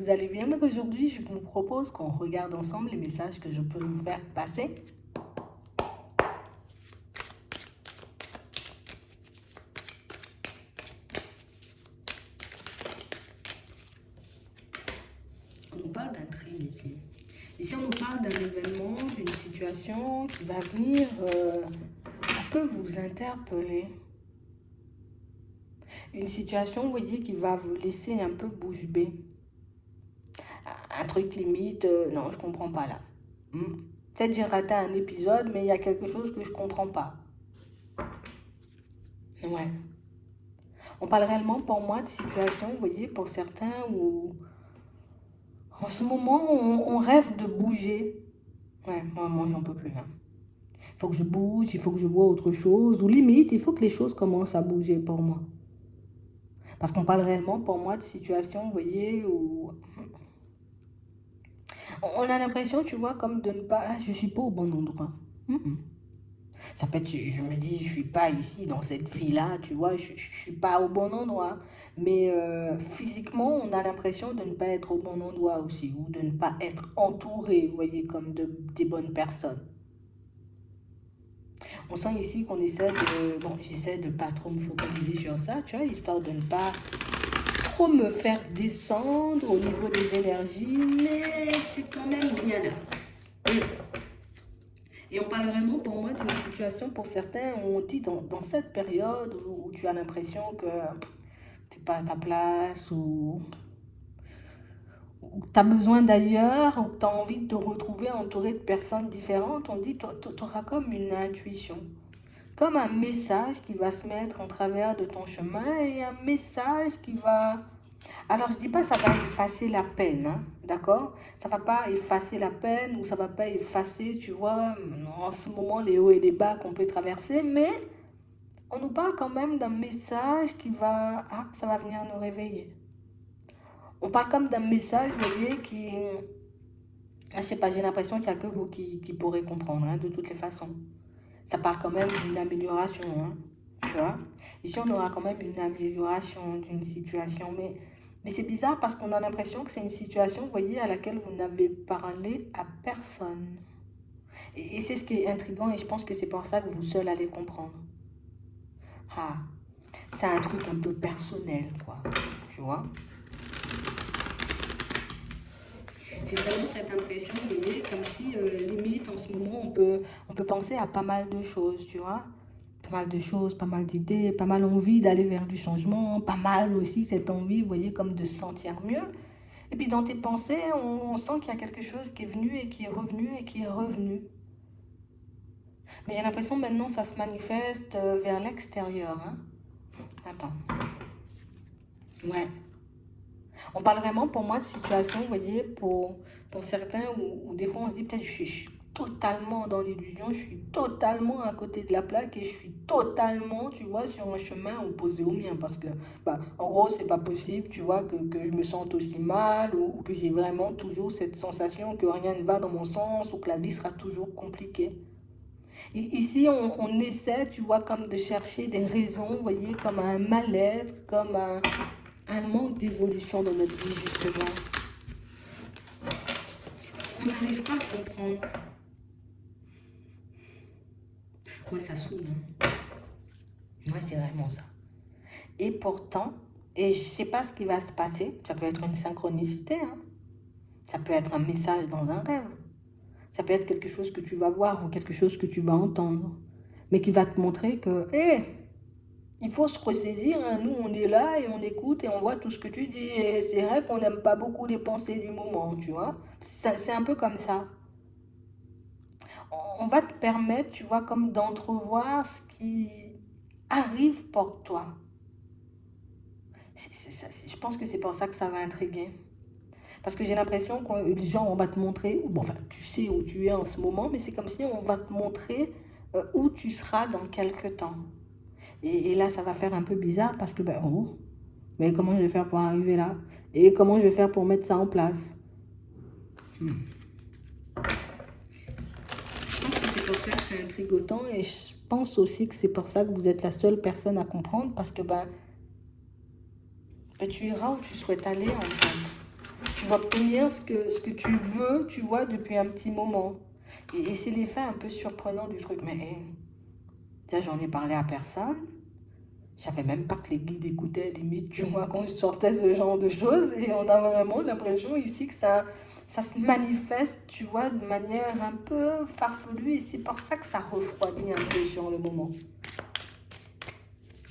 vous allez bien. Donc aujourd'hui, je vous propose qu'on regarde ensemble les messages que je peux vous faire passer. On nous parle d'intrigue ici. Ici, on nous parle d'un événement, d'une situation qui va venir un peu vous interpeller. Une situation, vous voyez, qui va vous laisser un peu bouche bée. Un truc limite, non, je comprends pas là. Peut-être j'ai raté un épisode, mais il y a quelque chose que je comprends pas. Ouais. On parle réellement pour moi de situation, vous voyez, pour certains où en ce moment on rêve de bouger. Ouais, moi j'en peux plus là. Il faut que je bouge, il faut que je vois autre chose, ou limite, il faut que les choses commencent à bouger pour moi. Parce qu'on parle réellement pour moi de situation, vous voyez, où on a l'impression, tu vois, comme de ne pas, je suis pas au bon endroit. Ça peut être, je me dis, je suis pas ici dans cette vie-là, tu vois, je suis pas au bon endroit. Mais physiquement, on a l'impression de ne pas être au bon endroit aussi, ou de ne pas être entouré, vous voyez, comme des bonnes personnes. On sent ici qu'on essaie de, bon, j'essaie de pas trop me focaliser sur ça, tu vois, histoire de ne pas trop me faire descendre au niveau des énergies, mais c'est quand même bien là. Et on parle vraiment pour moi d'une situation, pour certains, où on dit dans cette période où tu as l'impression que tu n'es pas à ta place, ou tu as besoin d'ailleurs, ou tu as envie de te retrouver entouré de personnes différentes, on dit tu auras comme une intuition, comme un message qui va se mettre en travers de ton chemin et un message qui va... Alors, je ne dis pas que ça va effacer la peine, hein, d'accord? Ça ne va pas effacer la peine ou ça ne va pas effacer, tu vois, en ce moment, les hauts et les bas qu'on peut traverser, mais on nous parle quand même d'un message qui va... Ah, ça va venir nous réveiller. On parle comme d'un message, vous voyez, qui... Ah, je sais pas, j'ai l'impression qu'il n'y a que vous qui pourrez comprendre, hein, de toutes les façons. Ça parle quand même d'une amélioration, hein, tu vois. Ici, on aura quand même une amélioration d'une situation, mais c'est bizarre parce qu'on a l'impression que c'est une situation, vous voyez, à laquelle vous n'avez parlé à personne. Et c'est ce qui est intriguant et je pense que c'est pour ça que vous seul allez comprendre. Ah, c'est un truc un peu personnel, quoi, tu vois. J'ai vraiment cette impression, vous voyez, comme si, limite, en ce moment, on peut penser à pas mal de choses, tu vois. Pas mal de choses, pas mal d'idées, pas mal envie d'aller vers du changement, pas mal aussi cette envie, vous voyez, comme de se sentir mieux. Et puis dans tes pensées, on sent qu'il y a quelque chose qui est venu et qui est revenu et qui est revenu. Mais j'ai l'impression maintenant ça se manifeste vers l'extérieur. Hein. Attends. Ouais. On parle vraiment pour moi de situation, vous voyez, pour certains où des fois on se dit peut-être je suis totalement dans l'illusion, je suis totalement à côté de la plaque et je suis totalement, tu vois, sur un chemin opposé au mien parce que, bah, en gros, c'est pas possible, tu vois, que je me sente aussi mal ou que j'ai vraiment toujours cette sensation que rien ne va dans mon sens ou que la vie sera toujours compliquée. Et ici, on essaie, tu vois, comme de chercher des raisons, vous voyez, comme un mal-être, comme un manque d'évolution dans notre vie, justement. On n'arrive pas à comprendre. Moi, ça saoule. Hein. Moi, c'est vraiment ça. Et pourtant, et je ne sais pas ce qui va se passer, ça peut être une synchronicité, hein. Ça peut être un message dans un rêve. Ça peut être quelque chose que tu vas voir ou quelque chose que tu vas entendre, mais qui va te montrer que, hé, il faut se ressaisir, hein. Nous, on est là et on écoute et on voit tout ce que tu dis. Et c'est vrai qu'on n'aime pas beaucoup les pensées du moment, tu vois. C'est un peu comme ça. On va te permettre, tu vois, comme d'entrevoir ce qui arrive pour toi. Je pense que c'est pour ça que ça va intriguer. Parce que j'ai l'impression que les gens, on va te montrer, bon, enfin, tu sais où tu es en ce moment, mais c'est comme si on va te montrer où tu seras dans quelques temps. Et là, ça va faire un peu bizarre parce que, ben, oh, mais comment je vais faire pour arriver là? Et comment je vais faire pour mettre ça en place? Je pense que c'est pour ça que c'est intrigotant et je pense aussi que c'est pour ça que vous êtes la seule personne à comprendre parce que, ben tu iras où tu souhaites aller en fait. Tu vas obtenir ce que tu veux, tu vois, depuis un petit moment. Et c'est l'effet un peu surprenant du truc. Mais tiens, j'en ai parlé à personne. Je savais même pas que les guides écoutaient, limite, tu vois, quand je sortais ce genre de choses. Et on a vraiment l'impression ici que ça se manifeste, tu vois, de manière un peu farfelue. Et c'est pour ça que ça refroidit un peu sur le moment.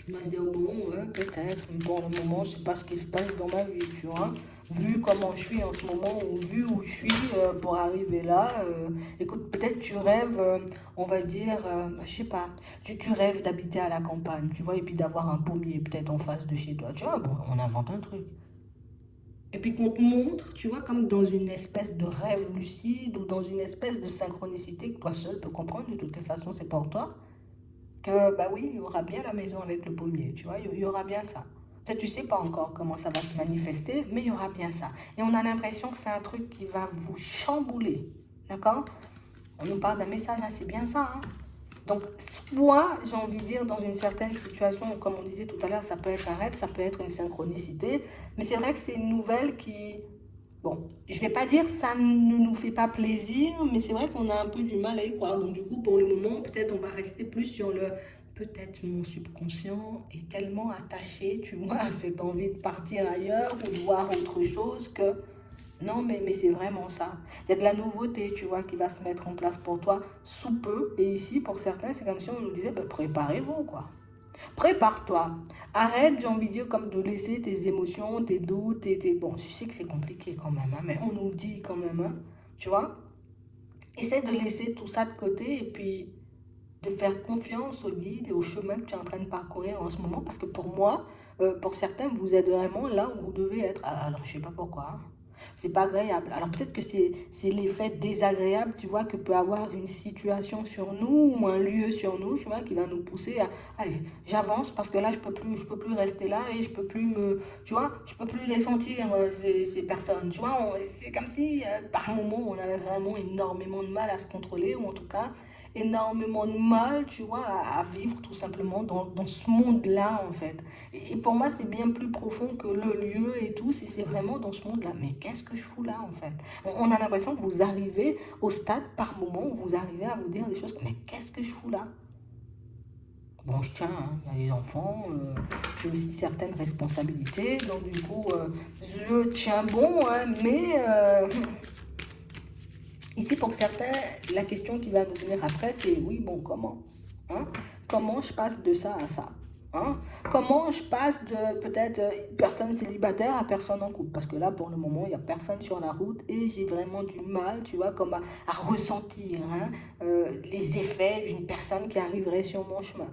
On va se dire, bon, ouais, peut-être, mais pour le moment, je sais pas ce qui se passe dans ma vie, tu vois. Vu comment je suis en ce moment, ou vu où je suis pour arriver là, écoute, peut-être tu rêves, on va dire, je sais pas, tu rêves d'habiter à la campagne, tu vois, et puis d'avoir un pommier peut-être en face de chez toi, tu vois, bon, on invente un truc. Et puis qu'on te montre, tu vois, comme dans une espèce de rêve lucide ou dans une espèce de synchronicité que toi seul peux comprendre, de toutes les façons, c'est pour toi que, bah oui, il y aura bien la maison avec le pommier, tu vois, il y aura bien ça. Peut-être tu sais pas encore comment ça va se manifester, mais il y aura bien ça. Et on a l'impression que c'est un truc qui va vous chambouler, d'accord? On nous parle d'un message, hein, c'est bien ça, hein? Donc, soit, j'ai envie de dire, dans une certaine situation, comme on disait tout à l'heure, ça peut être un rêve, ça peut être une synchronicité, mais c'est vrai que c'est une nouvelle qui, bon, je vais pas dire que ça ne nous fait pas plaisir, mais c'est vrai qu'on a un peu du mal à y croire. Donc du coup, pour le moment, peut-être on va rester plus sur le... Peut-être mon subconscient est tellement attaché, tu vois, à cette envie de partir ailleurs ou de voir autre chose que... Non, mais c'est vraiment ça. Il y a de la nouveauté, tu vois, qui va se mettre en place pour toi sous peu. Et ici, pour certains, c'est comme si on nous disait, bah, préparez-vous, quoi. Prépare-toi. Arrête, j'ai envie de dire, comme de laisser tes émotions, tes doutes, Bon, je sais que c'est compliqué quand même, hein, mais on nous le dit quand même, hein, tu vois. Essaie de laisser tout ça de côté et puis de faire confiance au guide et au chemin que tu es en train de parcourir en ce moment. Parce que pour moi, pour certains, vous êtes vraiment là où vous devez être. Alors, je sais pas pourquoi, hein. C'est pas agréable. Alors peut-être que c'est l'effet désagréable, tu vois, que peut avoir une situation sur nous ou un lieu sur nous, tu vois, qui va nous pousser à, allez, j'avance parce que là, je peux plus rester là et je peux plus me, tu vois, je peux plus les sentir, ces personnes, tu vois. C'est comme si, par moment, on avait vraiment énormément de mal à se contrôler ou en tout cas, énormément de mal, tu vois, à vivre tout simplement dans ce monde-là, en fait. Et pour moi, c'est bien plus profond que le lieu et tout, c'est vraiment dans ce monde-là. Mais qu'est-ce que je fous là, en fait? On a l'impression que vous arrivez au stade, par moment, où vous arrivez à vous dire des choses comme, mais qu'est-ce que je fous là? Bon, je tiens, hein, il y a les enfants, j'ai aussi certaines responsabilités, donc du coup, je tiens bon, hein, mais ici, pour certains, la question qui va nous venir après, c'est oui, bon, comment? Hein? Comment je passe de ça à ça? Hein? Comment je passe de peut-être personne célibataire à personne en couple? Parce que là, pour le moment, il n'y a personne sur la route et j'ai vraiment du mal, tu vois, comme à ressentir, hein, les effets d'une personne qui arriverait sur mon chemin.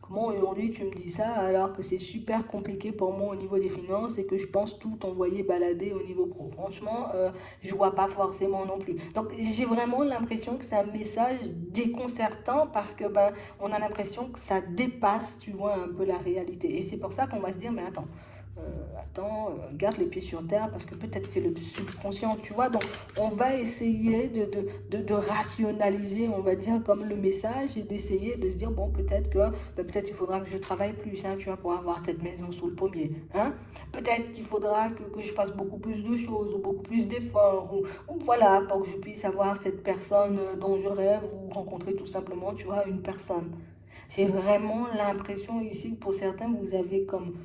Comment aujourd'hui tu me dis ça alors que c'est super compliqué pour moi au niveau des finances et que je pense tout envoyer balader au niveau pro? Franchement, je vois pas forcément non plus. Donc j'ai vraiment l'impression que c'est un message déconcertant parce que ben on a l'impression que ça dépasse, tu vois, un peu la réalité. Et c'est pour ça qu'on va se dire, mais garde les pieds sur terre parce que peut-être c'est le subconscient, tu vois. Donc, on va essayer de rationaliser, on va dire, comme le message et d'essayer de se dire, bon, peut-être que, peut-être il faudra que je travaille plus, hein, tu vois, pour avoir cette maison sous le pommier, hein. Peut-être qu'il faudra que je fasse beaucoup plus de choses ou beaucoup plus d'efforts ou voilà, pour que je puisse avoir cette personne dont je rêve ou rencontrer tout simplement, tu vois, une personne. J'ai vraiment l'impression ici que pour certains, vous avez comme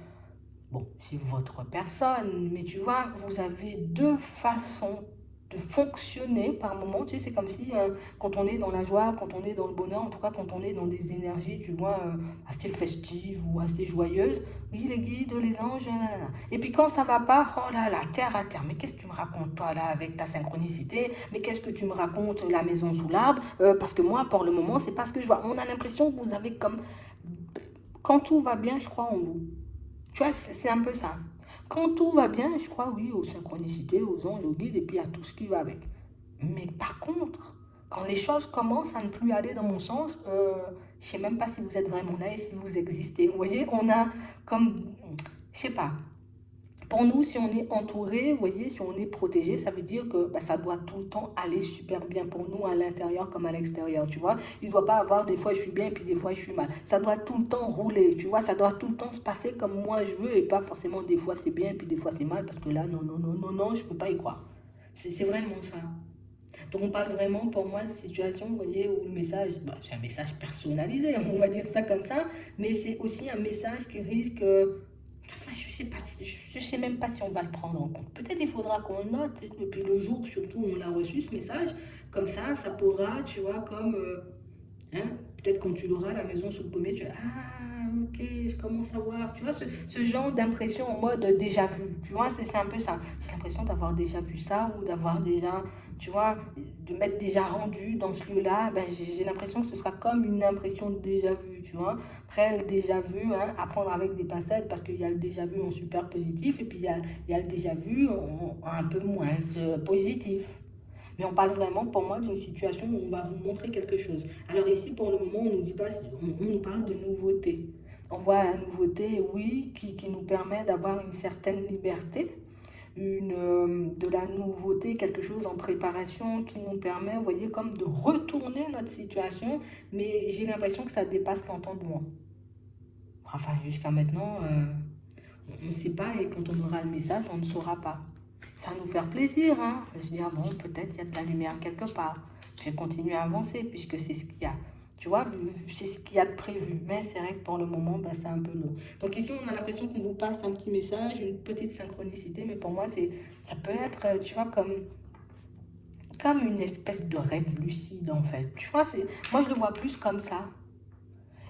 bon, c'est votre personne, mais tu vois, vous avez deux façons de fonctionner par moment. Tu sais, c'est comme si quand on est dans la joie, quand on est dans le bonheur, en tout cas quand on est dans des énergies, tu vois, assez festives ou assez joyeuses, oui, les guides, les anges, nanana. Et puis quand ça va pas, oh là là, terre à terre, mais qu'est-ce que tu me racontes toi là avec ta synchronicité? Mais qu'est-ce que tu me racontes la maison sous l'arbre? Parce que moi, pour le moment, c'est pas ce que je vois. On a l'impression que vous avez comme... Quand tout va bien, je crois en vous. Tu vois, c'est un peu ça. Quand tout va bien, je crois, oui, aux synchronicités, aux anges, aux guides, et puis à tout ce qui va avec. Mais par contre, quand les choses commencent à ne plus aller dans mon sens, je ne sais même pas si vous êtes vraiment là et si vous existez. Vous voyez, on a comme, je sais pas, Pour nous, si on est entouré, vous voyez, si on est protégé, ça veut dire que bah, ça doit tout le temps aller super bien pour nous, à l'intérieur comme à l'extérieur, tu vois. Il ne doit pas avoir des fois je suis bien et puis des fois je suis mal. Ça doit tout le temps rouler, tu vois. Ça doit tout le temps se passer comme moi je veux et pas forcément des fois c'est bien et puis des fois c'est mal parce que là, non, non, non, non, non, je ne peux pas y croire. C'est vraiment ça. Donc on parle vraiment pour moi de situation, vous voyez, où le message, bah, c'est un message personnalisé, on va dire ça comme ça, mais c'est aussi un message qui risque, enfin je sais pas, je sais même pas si on va le prendre en compte. Peut-être il faudra qu'on note depuis le jour surtout où on l'a reçu ce message, comme ça pourra, tu vois, comme hein, peut-être quand tu l'auras à la maison sous le pommier, tu vas ah ok, je commence à voir. Tu vois, ce genre d'impression en mode déjà vu. Tu vois, c'est un peu ça. J'ai l'impression d'avoir déjà vu ça ou d'avoir déjà, tu vois, de m'être déjà rendu dans ce lieu-là. Ben, j'ai l'impression que ce sera comme une impression de déjà vu, tu vois. Après, le déjà vu, hein, à prendre avec des pincettes parce qu'il y a le déjà vu en super positif et puis il y a le déjà vu en un peu moins positif. Mais on parle vraiment pour moi d'une situation où on va vous montrer quelque chose. Alors ici, pour le moment, on nous dit pas, on nous parle de nouveauté. On voit la nouveauté, oui, qui nous permet d'avoir une certaine liberté, de la nouveauté, quelque chose en préparation qui nous permet, vous voyez, comme de retourner notre situation, mais j'ai l'impression que ça dépasse l'entendement. Enfin, jusqu'à maintenant, on ne sait pas et quand on aura le message, on ne saura pas. Ça va nous faire plaisir, hein. Je dis, ah bon, peut-être il y a de la lumière quelque part. Je vais continuer à avancer puisque c'est ce qu'il y a. Tu vois, c'est ce qu'il y a de prévu. Mais c'est vrai que pour le moment, bah, c'est un peu lourd. Donc ici, on a l'impression qu'on vous passe un petit message, une petite synchronicité, mais pour moi, ça peut être, tu vois, comme une espèce de rêve lucide, en fait. Tu vois, moi, je le vois plus comme ça.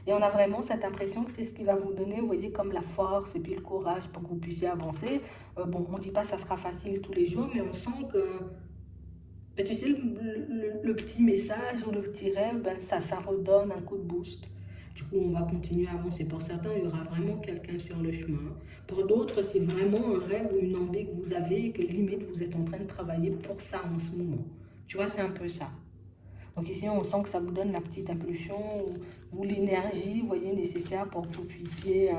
Et on a vraiment cette impression que c'est ce qui va vous donner, vous voyez, comme la force et puis le courage pour que vous puissiez avancer. Bon, on ne dit pas que ça sera facile tous les jours, mais on sent que, ben, tu sais, le petit message ou le petit rêve, ben, ça redonne un coup de boost. Du coup, on va continuer à avancer. Pour certains, il y aura vraiment quelqu'un sur le chemin. Pour d'autres, c'est vraiment un rêve ou une envie que vous avez et que limite, vous êtes en train de travailler pour ça en ce moment. Tu vois, c'est un peu ça. Donc ici, on sent que ça vous donne la petite impulsion ou l'énergie, vous voyez, nécessaire pour que vous puissiez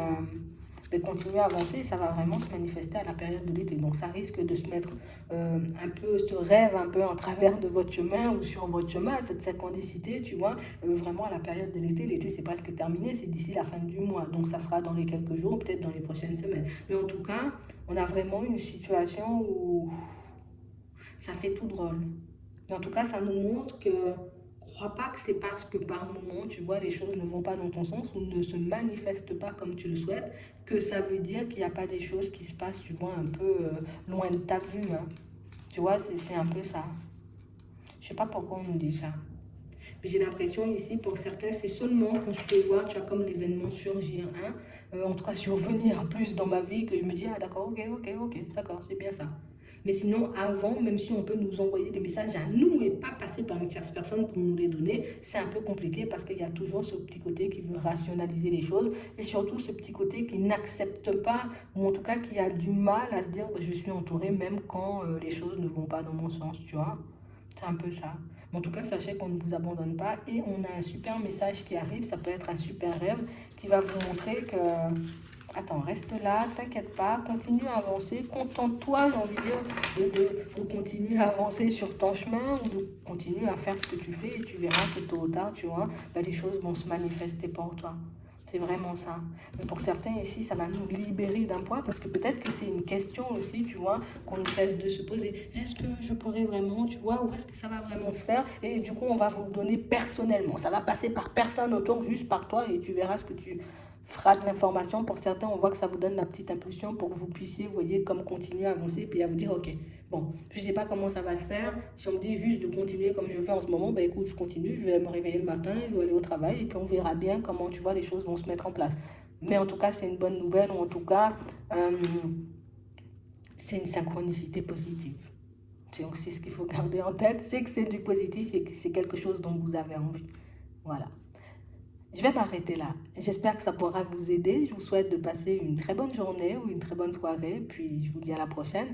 continuer à avancer. Ça va vraiment se manifester à la période de l'été. Donc ça risque de se mettre un peu, ce rêve un peu en travers de votre chemin ou sur votre chemin, cette synchronicité, tu vois, vraiment à la période de l'été. L'été, c'est presque terminé, c'est d'ici la fin du mois. Donc ça sera dans les quelques jours, peut-être dans les prochaines semaines. Mais en tout cas, on a vraiment une situation où ça fait tout drôle. Mais en tout cas, ça nous montre que crois pas que c'est parce que par moment, tu vois, les choses ne vont pas dans ton sens ou ne se manifestent pas comme tu le souhaites, que ça veut dire qu'il n'y a pas des choses qui se passent, tu vois, un peu loin de ta vue. Hein. Tu vois, c'est un peu ça. Je sais pas pourquoi on nous dit ça. Mais j'ai l'impression ici, pour certains, c'est seulement quand je peux voir, tu vois, comme l'événement surgir, hein, en tout cas survenir plus dans ma vie, que je me dis, ah d'accord, ok, d'accord, c'est bien ça. Mais sinon, avant, même si on peut nous envoyer des messages à nous et pas passer par une tierce personne pour nous les donner, c'est un peu compliqué parce qu'il y a toujours ce petit côté qui veut rationaliser les choses et surtout ce petit côté qui n'accepte pas ou en tout cas qui a du mal à se dire bah, je suis entouré même quand les choses ne vont pas dans mon sens, tu vois. C'est un peu ça. Mais en tout cas, sachez qu'on ne vous abandonne pas et on a un super message qui arrive. Ça peut être un super rêve qui va vous montrer que attends, reste là, t'inquiète pas, continue à avancer, contente-toi, j'ai envie de dire, de continuer à avancer sur ton chemin ou de continuer à faire ce que tu fais et tu verras que tôt ou tard, tu vois, bah, les choses vont se manifester pour toi. C'est vraiment ça. Mais pour certains ici, ça va nous libérer d'un poids parce que peut-être que c'est une question aussi, tu vois, qu'on ne cesse de se poser. Est-ce que je pourrais vraiment, tu vois, ou est-ce que ça va vraiment se faire? Et du coup, on va vous le donner personnellement. Ça va passer par personne autour, juste par toi et tu verras ce que tu feras de l'information. Pour certains, on voit que ça vous donne la petite impulsion pour que vous puissiez, vous voyez, comme continuer à avancer et puis à vous dire, ok, bon, je ne sais pas comment ça va se faire. Si on me dit juste de continuer comme je fais en ce moment, ben écoute, je continue, je vais me réveiller le matin, je vais aller au travail et puis on verra bien comment, tu vois, les choses vont se mettre en place. Mais en tout cas, c'est une bonne nouvelle ou en tout cas, c'est une synchronicité positive. Donc, c'est ce qu'il faut garder en tête, c'est que c'est du positif et que c'est quelque chose dont vous avez envie. Voilà. Je vais m'arrêter là. J'espère que ça pourra vous aider. Je vous souhaite de passer une très bonne journée ou une très bonne soirée. Puis je vous dis à la prochaine.